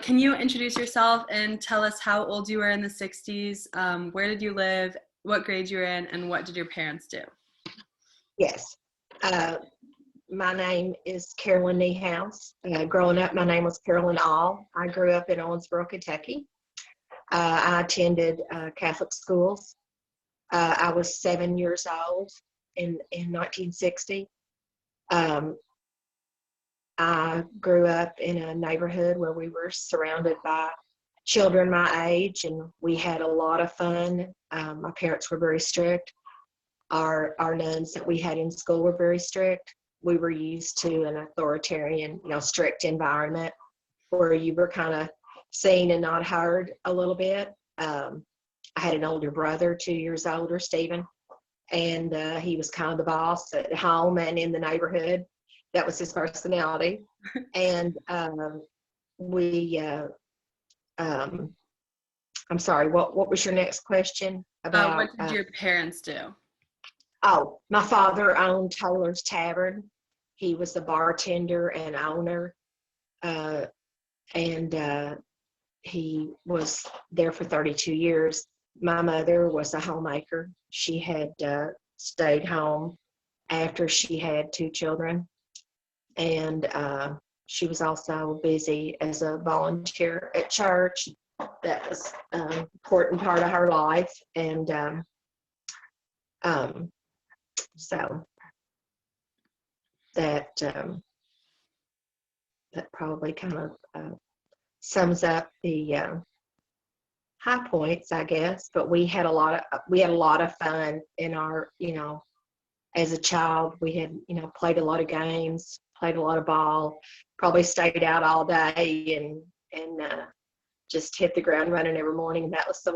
Can you introduce yourself and tell us how old you were in the 60s? Where did you live? What grade you were in? And what did your parents do? Yes. Uh, my name is Carolyn Niehaus. Growing up, my name was Carolyn All. I grew up in Owensboro, Kentucky. I attended Catholic schools. I was 7 years old in 1960. I grew up in a neighborhood where we were surrounded by children my age, and we had a lot of fun. My parents were very strict. Our nuns that we had in school were very strict. We were used to an authoritarian, strict environment where you were kind of seen and not heard a little bit. I had an older brother, 2 years older, Stephen, and he was kind of the boss at home and in the neighborhood. That was his personality. And I'm sorry, what was your next question about? What did your parents do? Oh, my father owned Toler's Tavern. He was the bartender and owner, and he was there for 32 years. My mother was a homemaker. She had stayed home after she had 2 children, and she was also busy as a volunteer at church. That was an important part of her life, and so that probably kind of sums up the high points, I guess. But we had a lot of fun in our, as a child. We had, played a lot of games, played a lot of ball, probably stayed out all day and just hit the ground running every morning. That was the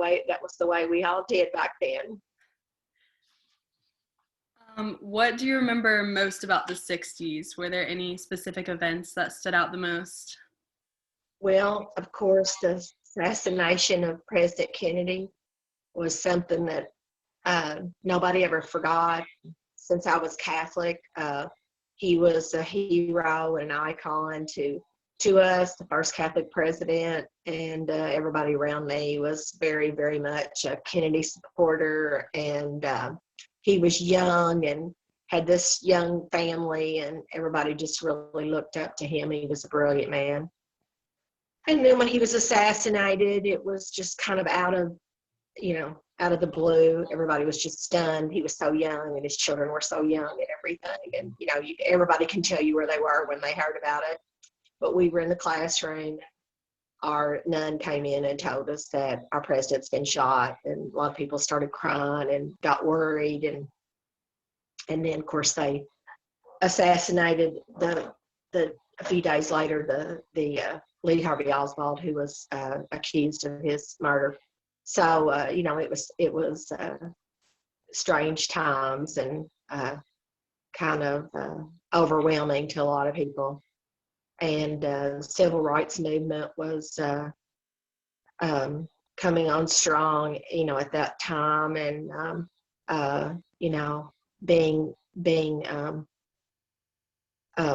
way we all did back then. What do you remember most about the 60s? Were there any specific events that stood out the most? Well, of course, the assassination of President Kennedy was something that nobody ever forgot. Since I was Catholic, he was a hero and an icon to us, the first Catholic president, and everybody around me was very, very much a Kennedy supporter. And he was young and had this young family, and everybody just really looked up to him. He was a brilliant man. And then when he was assassinated, it was just kind of out of the blue. Everybody was just stunned. He was so young, and his children were so young and everything. And, everybody can tell you where they were when they heard about it. But we were in the classroom. Our nun came in and told us that our president's been shot, and a lot of people started crying and got worried. And then, of course, they assassinated a few days later the Lee Harvey Oswald, who was accused of his murder. So it was strange times and kind of overwhelming to a lot of people. And the civil rights movement was coming on strong, at that time, and being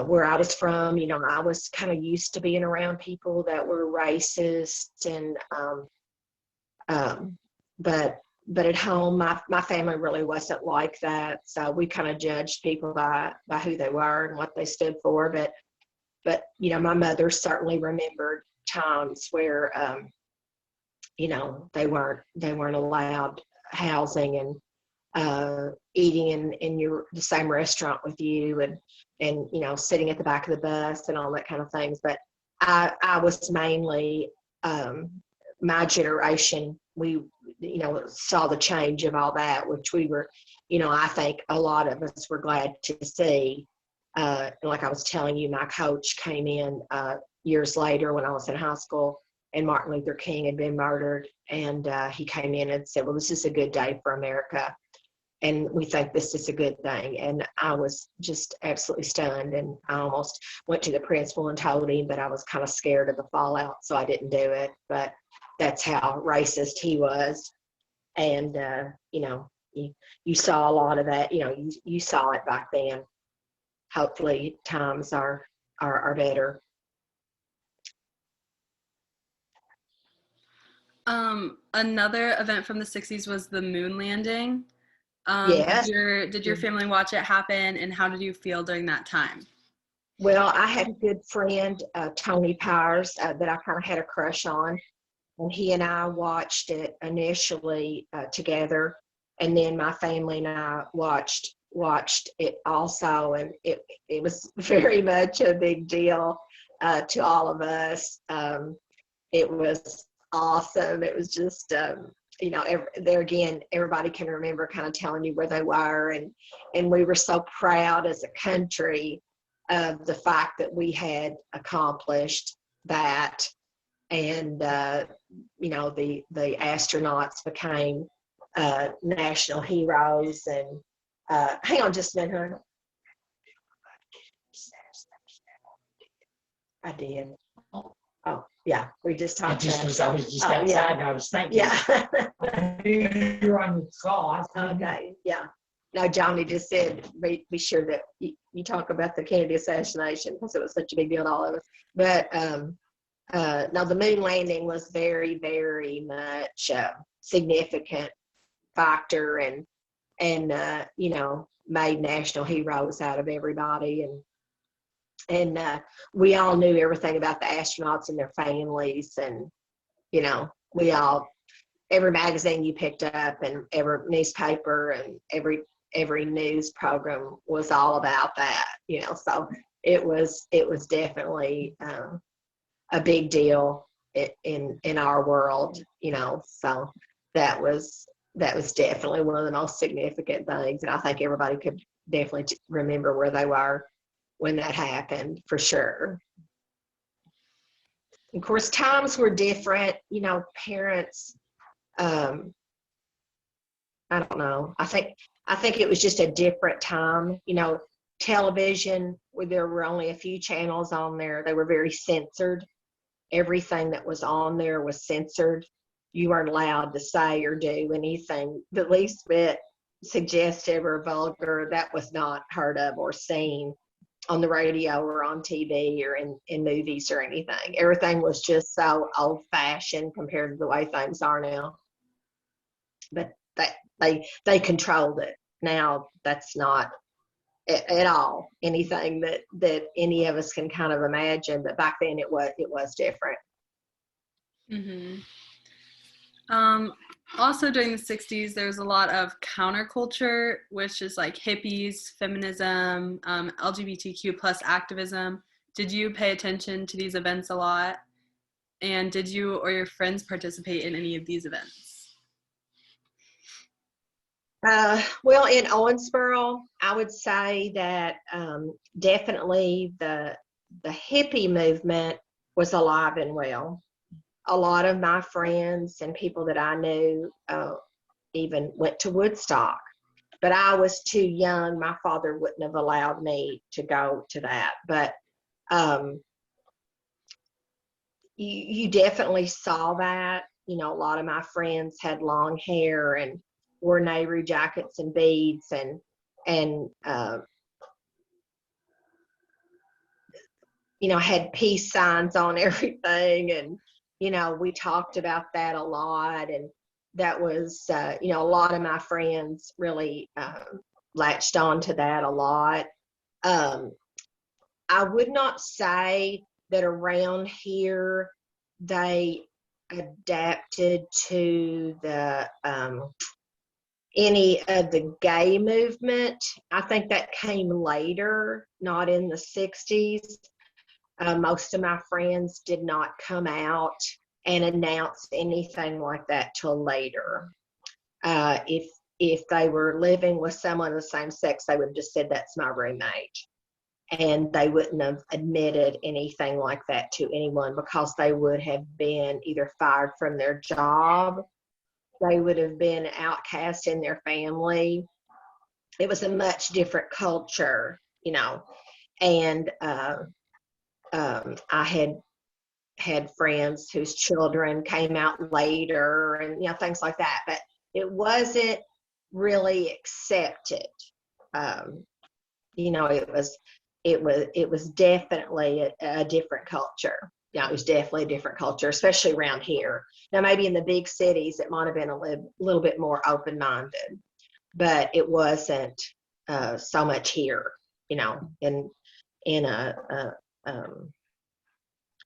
where I was from, I was kind of used to being around people that were racist, and but at home, my family really wasn't like that. So we kind of judged people by who they were and what they stood for. But my mother certainly remembered times where they weren't allowed housing and eating in the same restaurant with you, and sitting at the back of the bus and all that kind of things. But I was mainly my generation. We saw the change of all that, which we were, I think a lot of us were glad to see. Like I was telling you, my coach came in years later when I was in high school, and Martin Luther King had been murdered, and he came in and said, well, this is a good day for America, and we think this is a good thing. And I was just absolutely stunned, and I almost went to the principal and told him, but I was kind of scared of the fallout, so I didn't do it. But that's how racist he was. And you saw a lot of that. You saw it back then. Hopefully times are better. Another event from the 60s was the moon landing. Yes. Did your family watch it happen, and how did you feel during that time? Well, I had a good friend, Tony Powers, that I kind of had a crush on, and he and I watched it initially together, and then my family and I watched it also, and it was very much a big deal to all of us. It was awesome. It was just there again, everybody can remember kind of telling you where they were, and we were so proud as a country of the fact that we had accomplished that. And the astronauts became national heroes. And hang on just a minute, honey. I did. Oh, yeah, we just talked about. I was just outside, yeah. and I was thinking. Yeah. You're on the call. Okay, yeah. No, Johnny just said, be sure that you talk about the Kennedy assassination, because it was such a big deal to all of us. But now the moon landing was very, very much a significant factor, and made national heroes out of everybody. And we all knew everything about the astronauts and their families. And, every magazine you picked up and every newspaper and every news program was all about that, so it was definitely a big deal in our world, so that was definitely one of the most significant things. And I think everybody could definitely remember where they were when that happened, for sure. Of course, times were different, parents, I don't know. I think it was just a different time. Television, where there were only a few channels on there, they were very censored. Everything that was on there was censored. You weren't allowed to say or do anything the least bit suggestive or vulgar. That was not heard of or seen on the radio or on TV or in movies or anything. Everything was just so old-fashioned compared to the way things are now. But they controlled it. Now that's not at all anything that any of us can kind of imagine. But back then it was different. Mm-hmm. Also during the 60s, there was a lot of counterculture, which is like hippies, feminism, LGBTQ plus activism. Did you pay attention to these events a lot? And did you or your friends participate in any of these events? Well, in Owensboro, I would say that definitely the hippie movement was alive and well. A lot of my friends and people that I knew even went to Woodstock, but I was too young. My father wouldn't have allowed me to go to that. But you definitely saw that. A lot of my friends had long hair and wore Nehru jackets and beads and had peace signs on everything. And we talked about that a lot. And that was a lot of my friends really latched on to that a lot. I would not say that around here they adapted to the any of the gay movement. I think that came later, not in the 60s. Most of my friends did not come out and announce anything like that till later. If they were living with someone of the same sex, they would have just said, "That's my roommate." And they wouldn't have admitted anything like that to anyone, because they would have been either fired from their job, they would have been outcast in their family. It was a much different culture, and I had friends whose children came out later, and things like that, but it wasn't really accepted. It was definitely a different culture. yeah, it was definitely a different culture, especially around here. Now, maybe in the big cities, it might have been a little bit more open-minded, but it wasn't so much here, you know, in in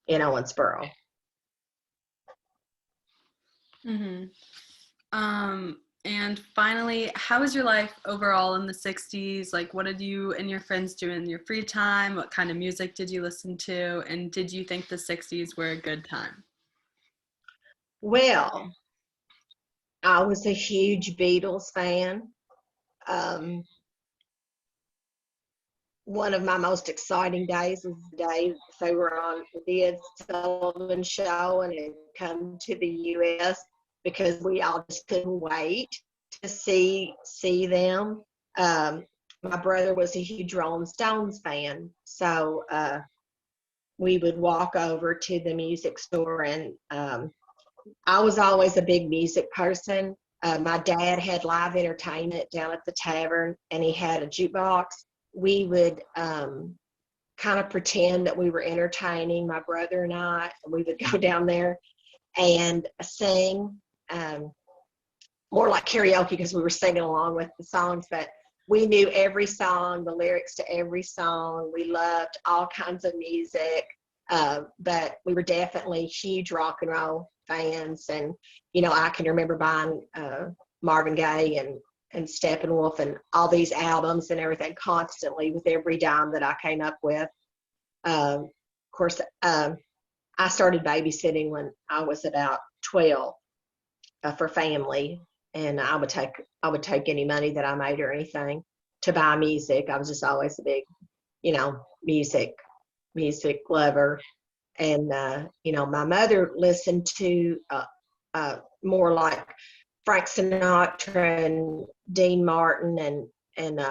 Owensboro. Hmm. And finally, how was your life overall in the 60s? Like, what did you and your friends do in your free time? What kind of music did you listen to? And did you think the 60s were a good time? Well, I was a huge Beatles fan. Um, One of my most exciting days was the day they were on the Ed Sullivan Show and had come to the U.S. because we all just couldn't wait to see them. My brother was a huge Rolling Stones fan, so we would walk over to the music store, and I was always a big music person. My dad had live entertainment down at the tavern, and he had a jukebox. We would kind of pretend that we were entertaining my brother and I. We would go down there and sing, more like karaoke because we were singing along with the songs, but we knew every song, the lyrics to every song. We loved all kinds of music, but we were definitely huge rock and roll fans. And, you know, I can remember buying Marvin Gaye and Steppenwolf and all these albums and everything constantly with every dime that I came up with. Of course, I started babysitting when I was about 12 for family, and I would take any money that I made or anything to buy music. I was just always a big, you know, music lover. And you know, my mother listened to more like Frank Sinatra and Dean Martin and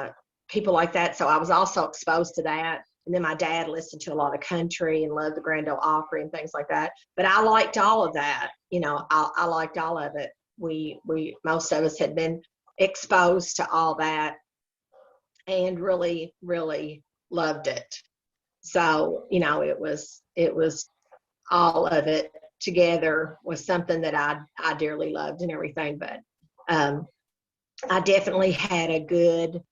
people like that. So I was also exposed to that. And then my dad listened to a lot of country and loved the Grand Ole Opry and things like that. But I liked all of that. You know, I liked all of it. We most of us had been exposed to all that and really, really loved it. So, you know, it was all of it together was something that I dearly loved and everything. But I definitely had a good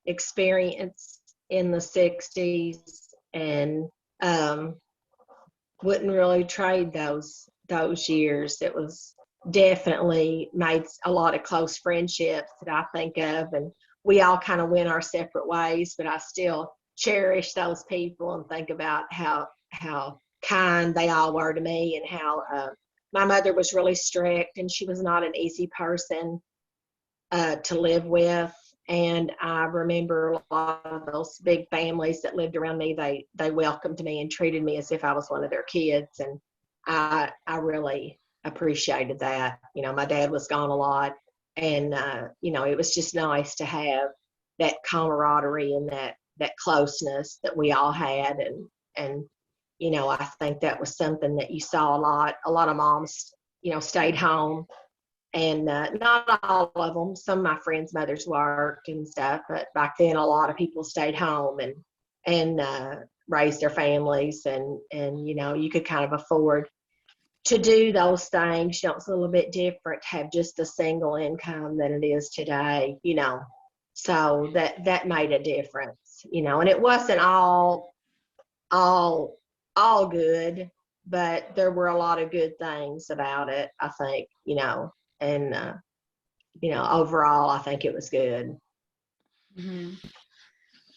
experience in the 60s, and wouldn't really trade those years. It was definitely made a lot of close friendships that I think of, and we all kind of went our separate ways, but I still cherish those people and think about how kind they all were to me, and how my mother was really strict, and she was not an easy person to live with. And I remember a lot of those big families that lived around me, they welcomed me and treated me as if I was one of their kids. And I really appreciated that. You know, my dad was gone a lot, and you know, it was just nice to have that camaraderie and that closeness that we all had. And you know, I think that was something that you saw a lot. A lot of moms, you know, stayed home, and not all of them. Some of my friends' mothers worked and stuff, but back then a lot of people stayed home and raised their families, and you know, you could kind of afford to do those things. You know, it's a little bit different to have just a single income than it is today. You know, so that made a difference. You know, and it wasn't all good, but there were a lot of good things about it, I think. You know, and you know, overall, I think it was good. Hmm.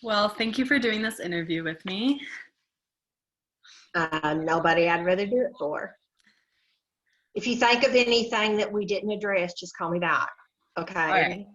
Well, thank you for doing this interview with me. Nobody I'd rather do it for. If you think of anything that we didn't address, just call me back. All Okay. right.